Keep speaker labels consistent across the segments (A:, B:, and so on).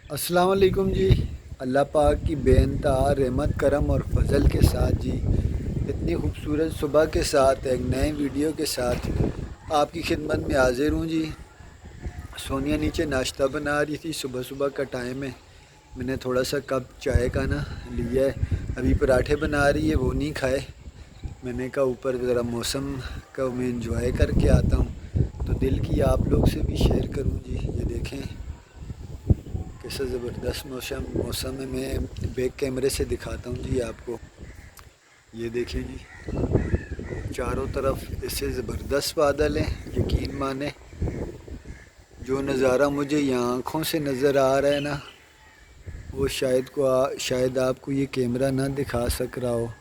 A: अस्सलाम वालेकुम जी। अल्लाह पाक की बेइंतहा रहमत करम और फजल के साथ जी इतनी खूबसूरत सुबह के साथ एक नए वीडियो के साथ आपकी खिदमत में हाजिर हूँ जी। सोनिया नीचे नाश्ता बना रही थी, सुबह सुबह का टाइम है। मैंने थोड़ा सा कप चाय का ना लिया है। अभी पराठे बना रही है, वो नहीं खाए। मैंने कहा ऊपर ज़रा मौसम का मैं इंजॉय करके आता हूँ, तो दिल की आप लोग से भी शेयर करूँ जी। ये देखें कैसा ज़बरदस्त मौसम मौसम है। मैं बैक कैमरे से दिखाता हूँ जी आपको। ये देखें जी, चारों तरफ ऐसे ज़बरदस्त बादल हैं, यकीन माने जो नज़ारा मुझे यहाँ आँखों से नज़र आ रहा है ना, वो शायद आपको ये कैमरा ना दिखा सक रहा हो।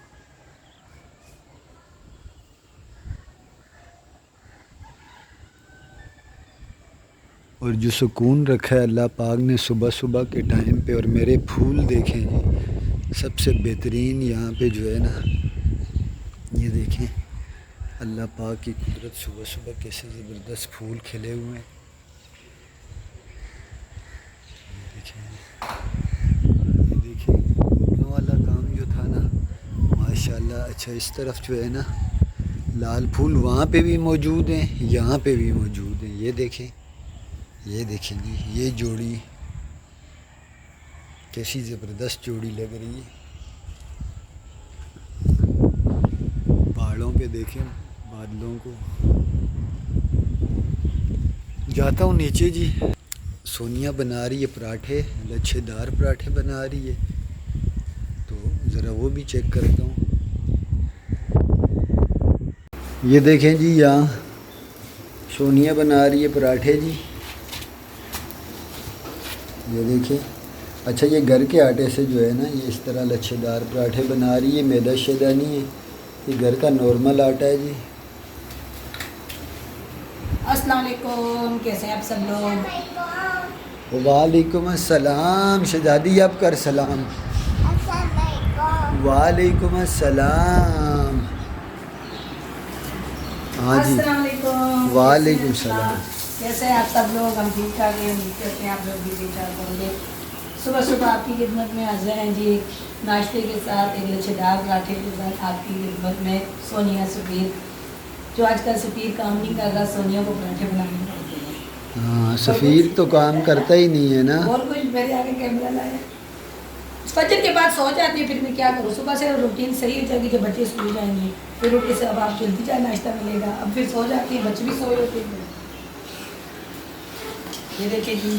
A: और जो सुकून रखा है अल्लाह पाक ने सुबह सुबह के टाइम पे। और मेरे फूल देखें जी, सबसे बेहतरीन यहाँ पे जो है ना, ये देखें अल्लाह पाक की कुदरत। सुबह सुबह कैसे ज़बरदस्त फूल खिले हुए हैं, ये देखें। ये देखें फूलों वाला काम जो था ना, माशाल्लाह। अच्छा इस तरफ जो है ना लाल फूल वहाँ पे भी मौजूद हैं, यहाँ पे भी मौजूद हैं। ये देखें, ये देखें जी, ये जोड़ी कैसी ज़बरदस्त जोड़ी लग रही है। पहाड़ों पे देखें बादलों को। जाता हूँ नीचे जी। सोनिया बना रही है पराठे, लच्छेदार पराठे बना रही है, तो ज़रा वो भी चेक करता हूँ। ये देखें जी, यहाँ सोनिया बना रही है पराठे जी। ये देखें। अच्छा ये घर के आटे से जो है ना, ये इस तरह लच्छेदार पराठे बना रही है। मैदा शैदा नहीं है, ये घर का नॉर्मल आटा है जी।
B: अस्सलाम वालेकुम, कैसे हैं आप सब लोग।
A: वालेकुम अस्सलाम। शहजादी आप कर सलाम। वालेकुम अस्सलाम। हाँ जी,
B: अस्सलाम वालेकुम, कैसे हैं
A: वालेकुम
B: आप?
A: सलाम।
B: कैसे हैं आप सब लोग? हम ठीक ठाक हैं, उम्मीद करते हैं आप लोग भी ठीक ठाक होंगे। सुबह सुबह आपकी खिदमत में हाजिर हैं जी, नाश्ते के साथ एक लच्छेदार पराठे के साथ आपकी खिदमत में सोनिया सफ़ीर। जो आजकल सफ़ीर काम नहीं कर रहा, सोनिया को पराठे बनाने पड़ते हैं।
A: हाँ,
B: और
A: सफ़ीर तो काम करता ही नहीं है ना।
B: और कुछ मेरे आगे कैमरा लाया। फजर के बाद सो जाती है, फिर मैं क्या करूँ? सुबह से रूटीन सही हो जाएगी, जब बच्चे स्कूल जाएंगे फिर उठ के से अब आप जल्दी चाहे नाश्ता मिलेगा। अब फिर सो जाती है, बच्चे भी सोए होते हैं। ये देखें जी,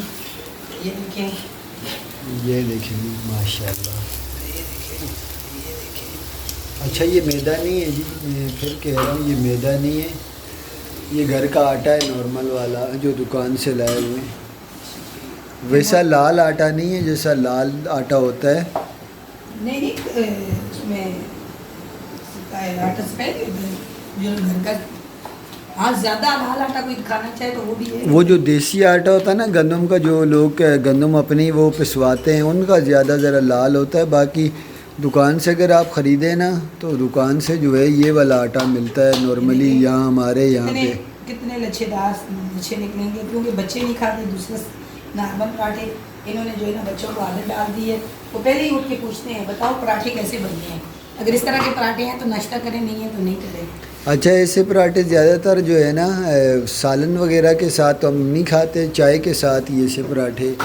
B: ये देखें,
A: ये देखें जी, माशाल्लाह।
B: ये देखें, ये देखें।
A: अच्छा ये मैदा नहीं है जी, मैं फिर कह रहा हूँ ये मैदा नहीं है, ये घर का आटा है नॉर्मल वाला जो दुकान से लाए हुए हैं। वैसा लाल आटा नहीं है जैसा लाल आटा होता है।
B: नहीं नहीं, उसमें आटा सफ़ेद जो घर का। हाँ, ज़्यादा लाल आटा कोई खाना चाहे तो वो भी है।
A: वो जो देसी आटा होता है ना गंदम का, जो लोग गंदम अपनी वो पिसवाते हैं, उनका ज़्यादा ज़रा लाल होता है। बाकी दुकान से अगर आप ख़रीदें ना, तो दुकान से जो है ये वाला आटा मिलता है नॉर्मली यहाँ हमारे यहाँ
B: कितने
A: पे।
B: कितने लच्छे निकलेंगे, क्योंकि बच्चे नहीं खाते दूसरे नॉर्मल पराठे। इन्होंने जो है ना बच्चों को आदत डाल दी है, वो पहले ही उठ के पूछते हैं बताओ पराठे कैसे बनते हैं। अगर इस तरह के पराठे हैं तो नाश्ता करें, नहीं है तो नहीं करें।
A: अच्छा ऐसे पराठे ज़्यादातर जो है ना सालन वगैरह के साथ तो हम नहीं खाते, चाय के साथ ही ऐसे पराठे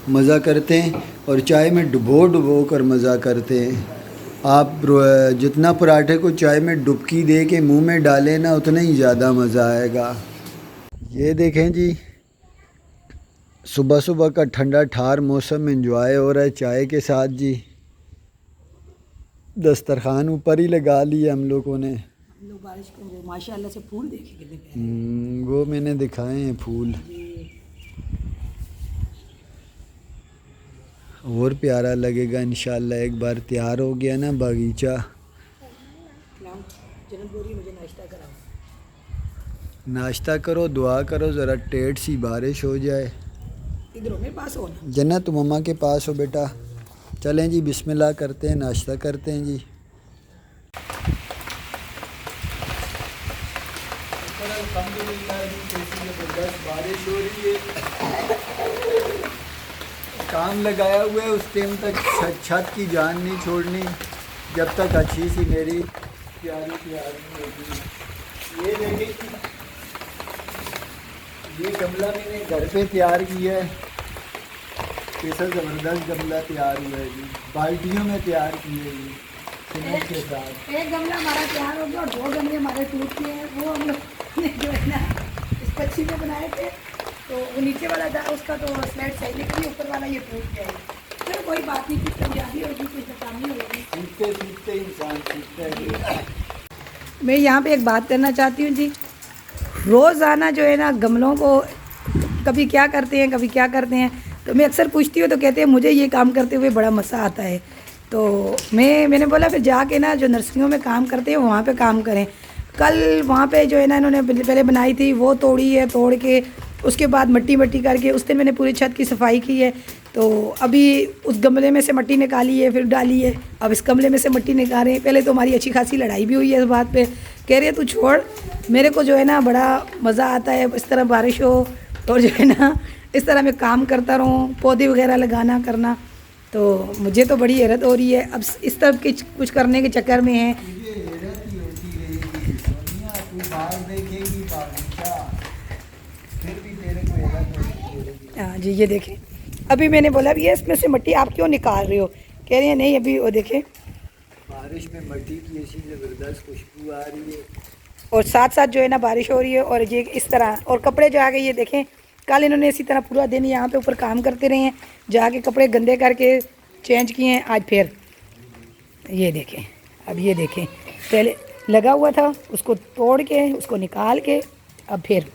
A: मज़ा करते हैं। और चाय में डुबो डुबो कर मज़ा करते हैं। आप जितना पराठे को चाय में डुबकी दे के मुंह में डालें ना, उतना ही ज़्यादा मज़ा आएगा। ये देखें जी, सुबह सुबह का ठंडा ठार मौसम एंजॉय हो रहा है चाय के साथ जी। दस्तरखान ऊपर ही लगा लिया हम लोगों ने।
B: हम लोग बारिश कर रहे हैं, माशाल्लाह से फूल देखे कितने प्यारे।
A: वो मैंने दिखाए हैं फूल। और प्यारा लगेगा इंशाल्लाह, एक बार तैयार हो गया ना बागीचा।
B: मुझे नाश्ता कराओ।
A: नाश्ता करो, दुआ करो ज़रा टेढ़ सी बारिश हो जाए।
B: इधर मेरे पास हो ना।
A: जन्नत मम्मा के पास हो बेटा। चलें जी, बिस्मिल्लाह करते हैं, नाश्ता करते हैं जी। अल्हम्दुलिल्लाह जी, कैसी ज़बरदस्त बारिश हो रही है। काम लगाया हुआ है उस टाइम तक छत की जान नहीं छोड़नी जब तक अच्छी सी मेरी प्यारी तैयार नहीं होगी। ये देखिए ये गमला मैंने घर पे तैयार किया है, कैसा ज़बरदस्त गमला तैयार हुआ है जी, बाल्टियों में तैयार किए है जी सीमेंट के साथ।
B: एक गमला हमारा तैयार हो गया और 2 गमले हमारे टूट गए हैं। वो हम लोग ने जो है ना इस पक्षी में बनाए थे, तो वो नीचे वाला था उसका तो स्लाइड सही निकली, ऊपर वाला ये टूट गया है। चलो कोई बात नहीं, कुछ कामयाबी होगी, कुछ नाकामी होगी,
A: सीखते सीखते इंसान सीखता है।
B: मैं यहाँ पे एक बात करना चाहती हूँ जी। रोज़ाना जो है ना गमलों को कभी क्या करते हैं कभी क्या करते हैं, तो मैं अक्सर पूछती हूँ तो कहते हैं मुझे ये काम करते हुए बड़ा मज़ा आता है। तो मैंने बोला फिर जाके ना जो नर्सरियों में काम करते हैं वहाँ पे काम करें। कल वहाँ पे जो है ना इन्होंने पहले बनाई थी वो तोड़ी है, तोड़ के उसके बाद मट्टी करके उस दिन मैंने पूरी छत की सफाई की है। तो अभी उस गमले में से मट्टी निकाली है फिर डाली है, अब इस गमले में से मट्टी निकाल रहे हैं। पहले तो हमारी अच्छी खासी लड़ाई भी हुई है इस बात पे, कह रही है तू छोड़, मेरे को जो है ना बड़ा मज़ा आता है इस तरह बारिश हो और जो है ना इस तरह मैं काम करता रहूँ, पौधे वगैरह लगाना करना। तो मुझे तो बड़ी हैरत हो रही है, अब इस तरह के कुछ करने के चक्कर में है। हाँ जी ये देखें, अभी मैंने बोला ये इसमें से मट्टी आप क्यों निकाल रहे हो, कह रही है नहीं अभी वो देखें
A: बारिश में मट्टी की ऐसी ज़बरदस्त खुशबू आ रही है
B: और साथ साथ जो है ना बारिश हो रही है और ये इस तरह। और कपड़े जो आ गए ये देखें, कल इन्होंने इसी तरह पूरा दिन यहाँ पे ऊपर काम करते रहे हैं, जाके कपड़े गंदे करके चेंज किए हैं। आज फिर ये देखें, अब ये देखें पहले लगा हुआ था उसको तोड़ के उसको निकाल के अब फिर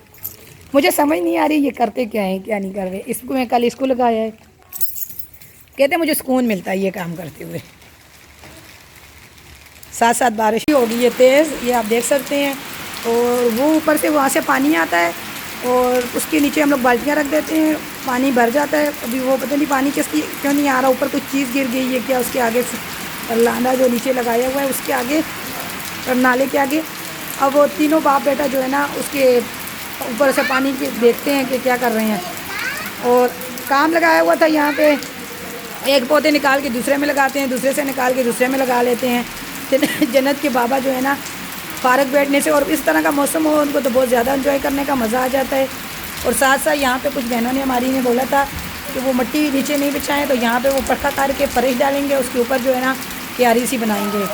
B: मुझे समझ नहीं आ रही ये करते क्या हैं क्या नहीं कर रहे। इसको मैं कल इसको लगाया है, कहते हैं मुझे सुकून मिलता है ये काम करते हुए। साथ साथ बारिश ही होगी ये तेज़, ये आप देख सकते हैं। और वो ऊपर से वहाँ से पानी आता है और उसके नीचे हम लोग बाल्टियाँ रख देते हैं, पानी भर जाता है। अभी वो पता नहीं पानी क्यों नहीं आ रहा, ऊपर कुछ चीज़ गिर गई है क्या उसके आगे से, लांडा जो नीचे लगाया हुआ है उसके आगे और नाले के आगे। अब वो तीनों बाप बेटा जो है ना उसके ऊपर से पानी के देखते हैं कि क्या कर रहे हैं। और काम लगाया हुआ था यहाँ पे, एक पौधे निकाल के दूसरे में लगाते हैं, दूसरे से निकाल के दूसरे में लगा लेते हैं। जन्नत के बाबा जो है ना पार्क बैठने से और इस तरह का मौसम हो उनको तो बहुत ज़्यादा एंजॉय करने का मज़ा आ जाता है। और साथ साथ यहाँ पे कुछ बहनों ने हमारी ने बोला था कि वो मिट्टी नीचे नहीं बिछाएं, तो यहाँ पे वो पट्टा करके फरिश डालेंगे, उसके ऊपर जो है ना क्यारी सी बनाएंगे।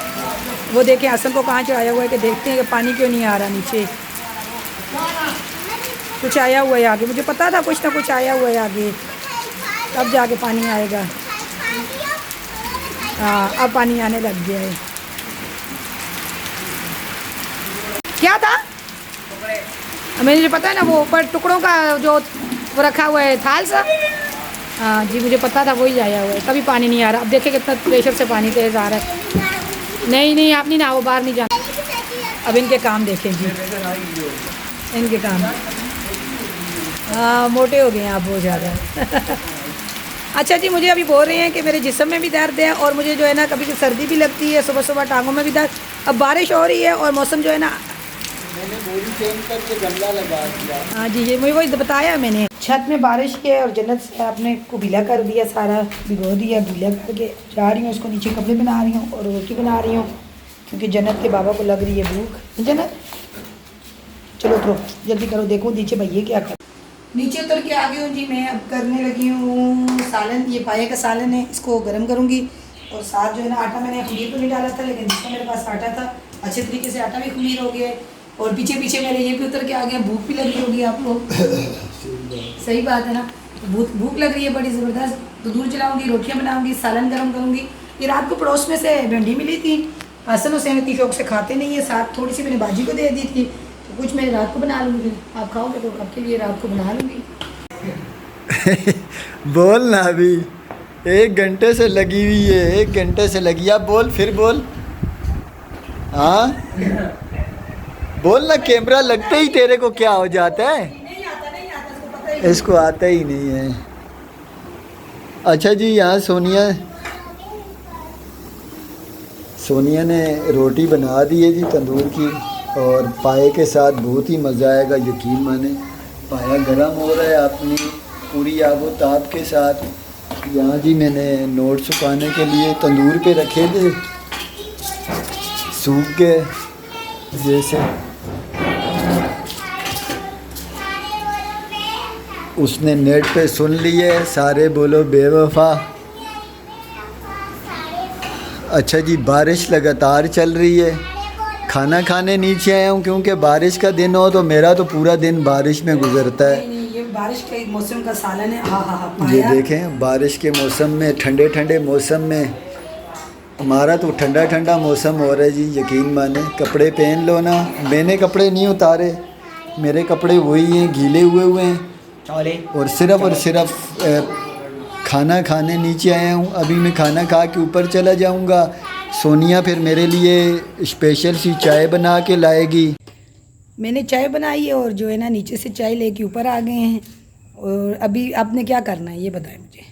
B: वो देखें असल को कहाँ चढ़ाया हुआ है कि देखते हैं कि पानी क्यों नहीं आ रहा नीचे, कुछ आया हुआ है आगे, मुझे पता था कुछ ना कुछ आया हुआ है आगे, तब जाके पानी आएगा। हाँ अब पानी आने लग गया है। क्या था मुझे पता है ना वो ऊपर टुकड़ों का जो वो रखा हुआ है थाल सा, हाँ जी मुझे पता था वही आया हुआ है, तभी पानी नहीं आ रहा। अब देखिए कितना प्रेशर से पानी तेज़ आ रहा है। नहीं आप नहीं ना वो बाहर नहीं जाना। अब इनके काम देखें जी, इनके काम हाँ मोटे हो गए हैं आप बहुत ज़्यादा। अच्छा जी मुझे अभी बोल रहे हैं कि मेरे जिस्म में भी दर्द है और मुझे जो है ना कभी सर्दी भी लगती है, सुबह सुबह टांगों में भी दर्द। अब बारिश हो रही है और मौसम जो है ना
A: मैंने बोरी चेंज करके गमला लगा दिया।
B: हाँ जी ये मुझे वही बताया मैंने। छत में बारिश की है और जन्नत से आपने को गीला कर दिया, सारा भिगो दिया, गीला करके जा रही हूँ, उसको नीचे कपड़े बना रही हूँ और रोटी बना रही हूँ क्योंकि जन्नत के बाबा को लग रही है भूख। जन्नत चलो उतरो जल्दी करो, देखो नीचे भैया क्या कर। नीचे उतर के आ गई हूँ जी मैं, अब करने लगी हूँ सालन। ये पाए का सालन है, इसको गर्म करूँगी और साथ जो है ना आटा मैंने खमीर तो नहीं डाला था लेकिन जिसका मेरे पास आटा था अच्छे तरीके से आटा भी खमीर हो गया है। और पीछे पीछे मेरे ये भी उतर के आ गया, भूख भी लगी होगी आपको। सही बात है ना, भूख लग रही है बड़ी ज़बरदस्त। तो दूध जलाऊंगी, रोटियां बनाऊंगी, सालन गर्म करूंगी। ये रात को पड़ोस में से भिंडी मिली थी, असल उसे इतनी शौक से खाते नहीं है, साथ थोड़ी सी मैंने बाजी को दे दी थी, तो कुछ मैं रात को बना लूँगी। आप खाओगे तो आपके लिए रात को बना लूँगी।
A: बोल ना, अभी 1 घंटे से लगी हुई है, 1 घंटे से लगी। आप बोल, फिर बोल। हाँ बोल ना, कैमरा लगते ही तेरे को क्या हो जाता है?
B: नहीं आता,
A: इसको आता ही नहीं है। अच्छा जी, यहाँ सोनिया ने रोटी बना दी है जी तंदूर की, और पाए के साथ बहुत ही मज़ा आएगा, यकीन माने। पाया गरम हो रहा है अपनी पूरी आबो ताब के साथ। यहाँ जी मैंने नोट सुखाने के लिए तंदूर पे रखे थे, सूख गए जैसे। उसने नेट पे सुन लिए सारे बोलो बेवफा। अच्छा जी, बारिश लगातार चल रही है। खाना खाने नीचे आया हूँ क्योंकि बारिश का दिन हो तो मेरा तो पूरा दिन बारिश में गुजरता है।
B: नहीं, ये बारिश के मौसम का सालन है। हाँ हाँ हाँ,
A: ये देखें, बारिश के मौसम में, ठंडे ठंडे मौसम में हमारा तो ठंडा ठंडा मौसम हो रहा है जी। यकीन माने, कपड़े पहन लो ना। मैंने कपड़े नहीं उतारे, मेरे कपड़े वही हैं, गीले हुए हैं। और सिर्फ खाना खाने नीचे आया हूँ। अभी मैं खाना खा के ऊपर चला जाऊँगा। सोनिया फिर मेरे लिए स्पेशल सी चाय बना के लाएगी।
B: मैंने चाय बनाई है और जो है ना नीचे से चाय लेके ऊपर आ गए हैं। और अभी आपने क्या करना है ये बताएं मुझे।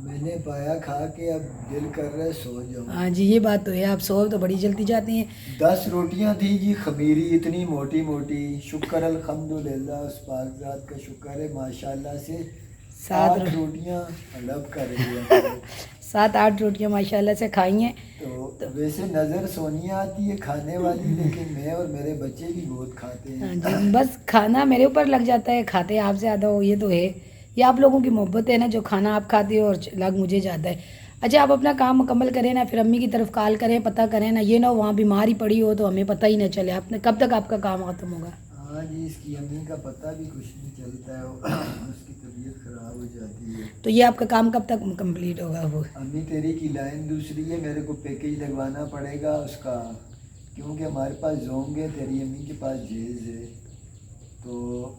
A: मैंने पाया खा के अब दिल कर रहा है सो जाऊँ।
B: हाँ जी, ये बात तो है, आप सो तो बड़ी जल्दी जाती हैं।
A: 10 रोटियां थी जी, खमीरी इतनी मोटी मोटी। शुक्र अल्हम्दुलिल्लाह, उस पाक ज़ात का शुक्र है माशाल्लाह से
B: 7
A: रोटियां हड़प कर दिया।
B: 7-8 रोटियां माशाल्लाह से खाई हैं।
A: तो वैसे नज़र सोनिया आती है खाने वाली, लेकिन मैं और मेरे बच्चे भी बहुत खाते
B: हाँ
A: हैं।
B: जी, बस खाना मेरे ऊपर लग जाता है, खाते आप ज़्यादा हो, ये तो है। ये आप लोगों की मोहब्बत है ना, जो खाना आप खाते हो और लग मुझे जाता है। अच्छा, आप अपना काम मुकम्मल करें ना, फिर अम्मी की तरफ कॉल करें, पता करें ना, ये ना वहाँ बीमार ही पड़ी हो तो हमें पता ही ना चले। आपने कब तक आपका काम ख़त्म होगा?
A: हाँ जी, इसकी अम्मी का पता भी कुछ नहीं चलता है। उसकी तबीयत ख़राब हो जाती है।
B: तो ये आपका काम कब तक कंप्लीट होगा? वो
A: अम्मी तेरी की लाइन दूसरी है, मेरे को पैकेज लगवाना पड़ेगा उसका, क्योंकि हमारे पास जोंग है, तेरी अम्मी के पास जेज है। तो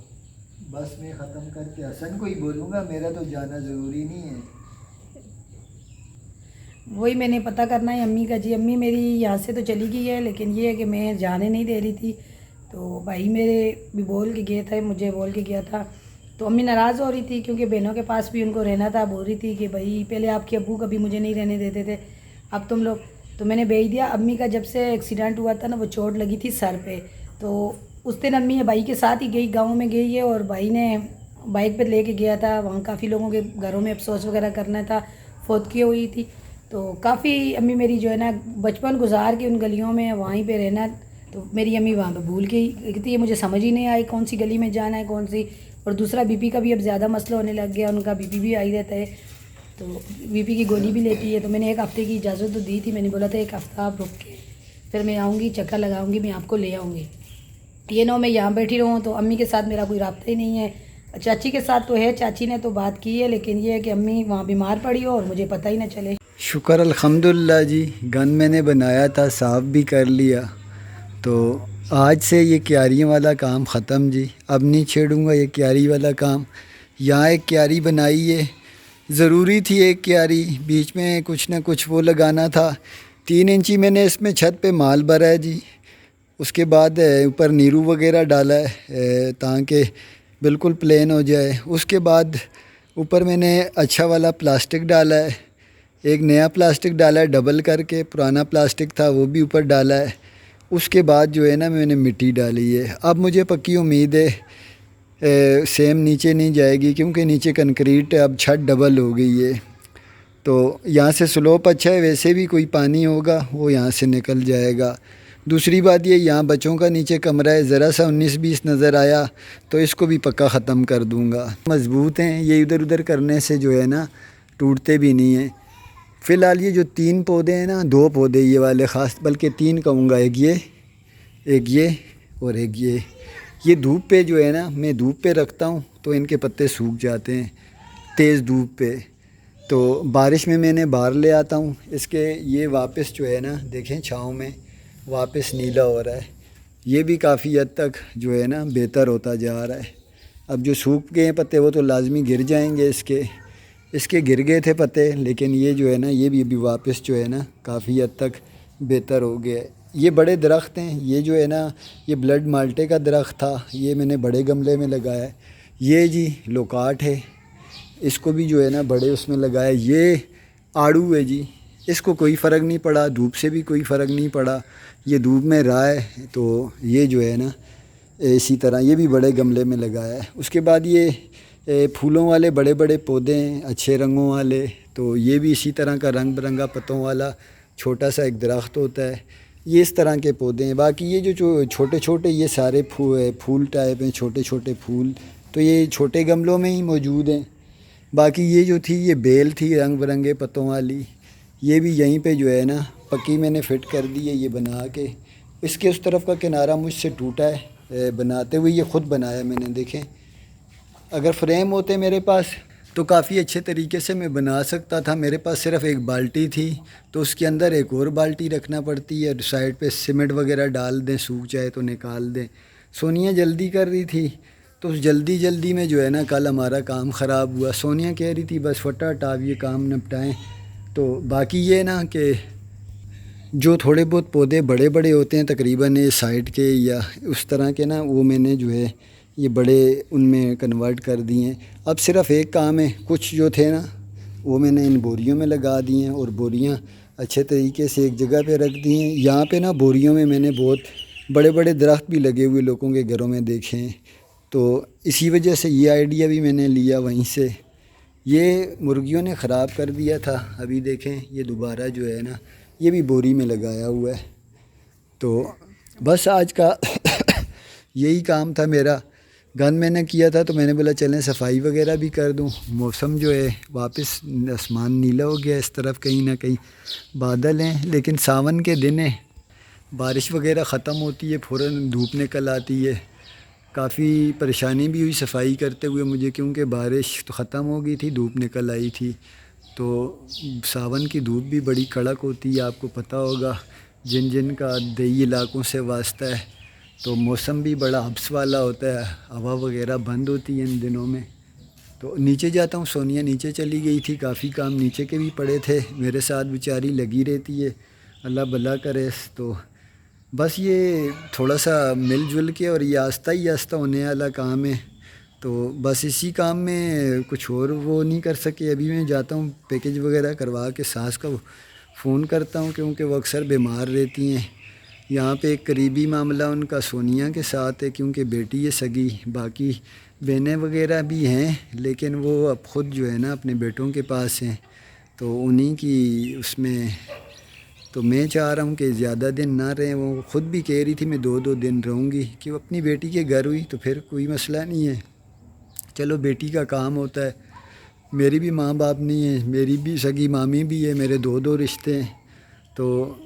A: बस मैं ख़त्म करके हसन को ही बोलूँगा, मेरा तो जाना ज़रूरी नहीं है।
B: वही मैंने पता करना है अम्मी का जी। अम्मी मेरी यहाँ से तो चली गई है, लेकिन ये है कि मैं जाने नहीं दे रही थी। तो भाई मेरे भी बोल के गए थे, मुझे बोल के गया था। तो अम्मी नाराज़ हो रही थी क्योंकि बहनों के पास भी उनको रहना था। बोल रही थी कि भाई पहले आपके अब्बू कभी मुझे नहीं रहने देते थे, अब तुम लोग। तो मैंने भेज दिया। अम्मी का जब से एक्सीडेंट हुआ था ना, वो चोट लगी थी सर पे। तो उस दिन अम्मी भाई के साथ ही गई, गाँव में गई है, और भाई ने बाइक पर ले गया था। वहाँ काफ़ी लोगों के घरों में अफसोस वगैरह करना था, फौतगी हुई थी। तो काफ़ी अम्मी मेरी जो है ना बचपन गुजार के उन गलियों में वहीं पे रहना। तो मेरी अम्मी वहाँ पे भूल गई, कहती है मुझे समझ ही नहीं आई कौन सी गली में जाना है कौन सी। और दूसरा बीपी का भी अब ज़्यादा मसला होने लग गया, उनका बीपी भी आई रहता है, तो बीपी की गोली भी लेती है। तो मैंने 1 हफ़्ते की इजाज़त तो दी थी, मैंने बोला था 1 हफ़्ता आप रुक के फिर मैं आऊँगी, चक्कर लगाऊँगी, मैं आपको ले आऊँगी। ये ना मैं यहाँ बैठी रहूँ। तो अम्मी के साथ मेरा कोई रब्ता ही नहीं है। चाची के साथ तो है, चाची ने तो बात की है, लेकिन ये है कि अम्मी वहाँ बीमार पड़ी हो और मुझे पता ही ना चले।
A: शुक्र अल्हम्दुलिल्लाह जी, गन मैंने बनाया था, साफ़ भी कर लिया। तो आज से ये क्यारियों वाला काम ख़त्म जी, अब नहीं छेड़ूंगा ये क्यारी वाला काम। यहाँ एक क्यारी बनाई है, ज़रूरी थी एक क्यारी, बीच में कुछ ना कुछ वो लगाना था। 3 इंची मैंने इसमें छत पे माल भरा है जी। उसके बाद ऊपर नीरू वगैरह डाला है ताकि बिल्कुल प्लेन हो जाए। उसके बाद ऊपर मैंने अच्छा वाला प्लास्टिक डाला है, एक नया प्लास्टिक डाला है डबल करके, पुराना प्लास्टिक था वो भी ऊपर डाला है। उसके बाद जो है ना मैंने मिट्टी डाली है। अब मुझे पक्की उम्मीद है सेम नीचे नहीं जाएगी, क्योंकि नीचे कंक्रीट है, अब छत डबल हो गई है। तो यहाँ से स्लोप अच्छा है, वैसे भी कोई पानी होगा वो यहाँ से निकल जाएगा। दूसरी बात ये, यहाँ बच्चों का नीचे कमरा है, ज़रा सा 19-20 नज़र आया तो इसको भी पक्का ख़त्म कर दूँगा। मज़बूत हैं ये, इधर उधर करने से जो है ना टूटते भी नहीं हैं। फ़िलहाल ये जो 3 पौधे हैं ना, 2 पौधे ये वाले ख़ास, बल्कि 3 कहूँगा, एक ये और एक ये धूप पे जो है ना, मैं धूप पे रखता हूँ तो इनके पत्ते सूख जाते हैं तेज़ धूप पे। तो बारिश में मैंने बाहर ले आता हूँ इसके, ये वापस जो है ना देखें छाँव में वापस नीला हो रहा है। ये भी काफ़ी हद तक जो है ना बेहतर होता जा रहा है। अब जो सूख गए हैं पत्ते वो तो लाजमी गिर जाएंगे, इसके गिर गए थे पत्ते, लेकिन ये जो है ना ये भी अभी वापस जो है ना काफ़ी हद तक बेहतर हो गया है। ये बड़े दरख्त हैं, ये जो है ना ये ब्लड माल्टे का दरख्त था, ये मैंने बड़े गमले में लगाया है। ये जी लोकाट है, इसको भी जो है ना बड़े उसमें लगाया। ये आड़ू है जी, इसको कोई फ़र्क नहीं पड़ा, धूप से भी कोई फ़र्क नहीं पड़ा, ये धूप में रहा है। तो ये जो है ना इसी तरह ये भी बड़े गमले में लगाया है। उसके बाद ये फूलों वाले बड़े बड़े पौधे हैं अच्छे रंगों वाले, तो ये भी इसी तरह का रंग बिरंगा पत्तों वाला छोटा सा एक दरख्त होता है। ये इस तरह के पौधे हैं। बाकी ये जो छोटे छोटे ये सारे फूल टाइप हैं, छोटे छोटे फूल, तो ये छोटे गमलों में ही मौजूद हैं। बाकी ये जो थी ये बेल थी रंग बिरंगे पत्तों वाली, ये भी यहीं पे जो है ना पक्की मैंने फ़िट कर दी है ये बना के। इसके उस तरफ का किनारा मुझसे टूटा है बनाते हुए, ये ख़ुद बनाया मैंने। देखें, अगर फ्रेम होते मेरे पास तो काफ़ी अच्छे तरीके से मैं बना सकता था। मेरे पास सिर्फ़ एक बाल्टी थी, तो उसके अंदर एक और बाल्टी रखना पड़ती है, साइड पे सीमेंट वगैरह डाल दें, सूख जाए तो निकाल दें। सोनिया जल्दी कर रही थी, तो उस जल्दी में जो है ना कल हमारा काम ख़राब हुआ। सोनिया कह रही थी बस फटाफट आप ये काम निपटाएँ। तो बाकी ये ना कि जो थोड़े बहुत पौधे बड़े बड़े होते हैं तकरीबन ये साइड के या उस तरह के ना, वो मैंने जो है ये बड़े उनमें कन्वर्ट कर दिए हैं। अब सिर्फ़ एक काम है, कुछ जो थे ना वो मैंने इन बोरियों में लगा दी हैं और बोरियां अच्छे तरीके से एक जगह पे रख दी हैं। यहाँ पे ना बोरियों में मैंने बहुत बड़े बड़े दरख्त भी लगे हुए लोगों के घरों में देखे हैं, तो इसी वजह से ये आइडिया भी मैंने लिया वहीं से। ये मुर्गियों ने ख़राब कर दिया था, अभी देखें ये दोबारा जो है ना ये भी बोरी में लगाया हुआ है। तो बस आज का यही काम था मेरा। गन मैंने किया था तो मैंने बोला चलें सफाई वगैरह भी कर दूं। मौसम जो है वापस आसमान नीला हो गया, इस तरफ कहीं ना कहीं बादल हैं, लेकिन सावन के दिन है, बारिश वगैरह ख़त्म होती है फ़ौरन धूप निकल आती है। काफ़ी परेशानी भी हुई सफाई करते हुए मुझे, क्योंकि बारिश तो ख़त्म हो गई थी, धूप निकल आई थी। तो सावन की धूप भी बड़ी कड़क होती है, आपको पता होगा जिन जिन का दही इलाकों से वास्ता है। तो मौसम भी बड़ा हब्स वाला होता है, हवा वगैरह बंद होती है इन दिनों में। तो नीचे जाता हूँ, सोनिया नीचे चली गई थी, काफ़ी काम नीचे के भी पड़े थे, मेरे साथ बेचारी लगी रहती है, अल्लाह भला करे। तो बस ये थोड़ा सा मिलजुल के और ये आस्ता ही आस्ता होने वाला काम है। तो बस इसी काम में कुछ और वो नहीं कर सके। अभी मैं जाता हूँ पैकेज वगैरह करवा के सास का फ़ोन करता हूँ, क्योंकि वो अक्सर बीमार रहती हैं। यहाँ पे एक करीबी मामला उनका सोनिया के साथ है, क्योंकि बेटी है सगी, बाकी बहनें वगैरह भी हैं, लेकिन वो अब ख़ुद जो है ना अपने बेटों के पास हैं, तो उन्हीं की उसमें। तो मैं चाह रहा हूँ कि ज़्यादा दिन ना रहें। वो ख़ुद भी कह रही थी मैं 2-2 दिन रहूँगी, कि वो अपनी बेटी के घर हुई तो फिर कोई मसला नहीं है, चलो बेटी का काम होता है। मेरी भी माँ बाप नहीं है, मेरी भी सगी मामी भी है, मेरे 2-2 रिश्ते हैं, तो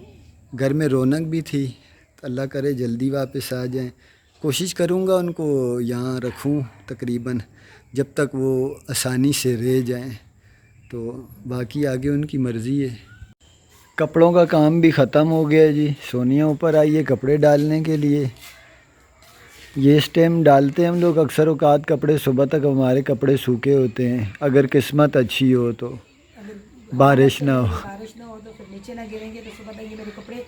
A: घर में रौनक भी थी। तो अल्लाह करे जल्दी वापस आ जाएं। कोशिश करूँगा उनको यहाँ रखूँ तकरीबन जब तक वो आसानी से रह जाएं, तो बाकी आगे उनकी मर्ज़ी है। कपड़ों का काम भी ख़त्म हो गया जी। सोनिया ऊपर आई है कपड़े डालने के लिए। ये इस टाइम डालते हैं हम लोग अक्सर औकात कपड़े, सुबह तक हमारे कपड़े सूखे होते हैं, अगर किस्मत अच्छी हो तो, बारिश ना हो
B: तो फिर नीचे ना गिरेंगे तो सुबह तक ये मेरे कपड़े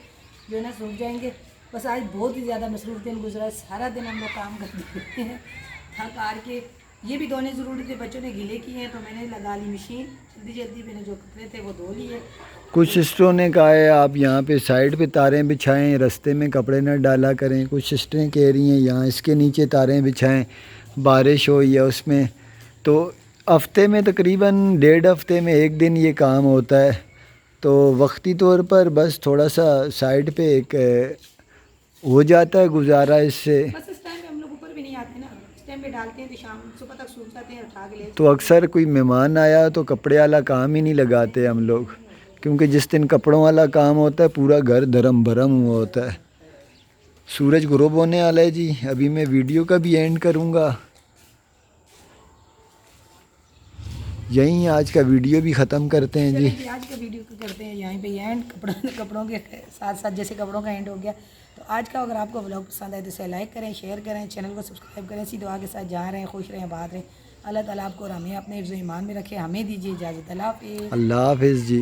B: जो है ना सूख जाएंगे। बस आज बहुत ही ज़्यादा मसरूफ़ दिन गुजरा है, सारा दिन हम लोग काम करते हैं थक हार के। ये भी धोने ज़रूरी थे, बच्चों ने गीले किए हैं तो मैंने लगा ली मशीन, जल्दी मैंने जो कपड़े थे वो धो लिए।
A: कुछ सिस्टरों ने कहा है आप यहाँ पे साइड पे तारें बिछाएं, रास्ते में कपड़े न डाला करें। कुछ सिस्टरें कह रही हैं यहाँ इसके नीचे तारें बिछाएं, बारिश हो या उसमें। तो हफ्ते में तकरीबन 1.5 हफ्ते में एक दिन ये काम होता है, तो वक्ती तौर पर बस थोड़ा सा साइड पे एक हो जाता है गुजारा इससे।
B: बस इस टाइम पे हम लोग ऊपर भी नहीं आते ना, इस टाइम पे डालते हैं तो शाम सुबह तक सूख जाते हैं, उठा के ले।
A: तो अक्सर कोई मेहमान आया तो कपड़े वाला काम ही नहीं लगाते हम लोग, क्योंकि जिस दिन कपड़ों वाला काम होता है पूरा घर धर्म भरम हुआ होता है। सूरज गुरूब होने वाला है जी। अभी मैं वीडियो का भी एंड करूँगा, यहीं आज का वीडियो भी ख़त्म करते हैं जी।
B: आज का वीडियो को करते हैं यहीं पे एंड। कपड़ों के साथ साथ जैसे कपड़ों का एंड हो गया, तो आज का अगर आपको व्लॉग पसंद आए तो इसे लाइक करें, शेयर करें, चैनल को सब्सक्राइब करें। इसी दुआ के साथ जहाँ रहें खुश रहें, बात रहें। अल्लाह ताला आपको और हमें अपने हिफ्ज़-ओ-ईमान में रखे। हमें दीजिए इजाज़त। अल्लाह हाफ़िज़।
A: अल्लाह हाफ़िज़ जी।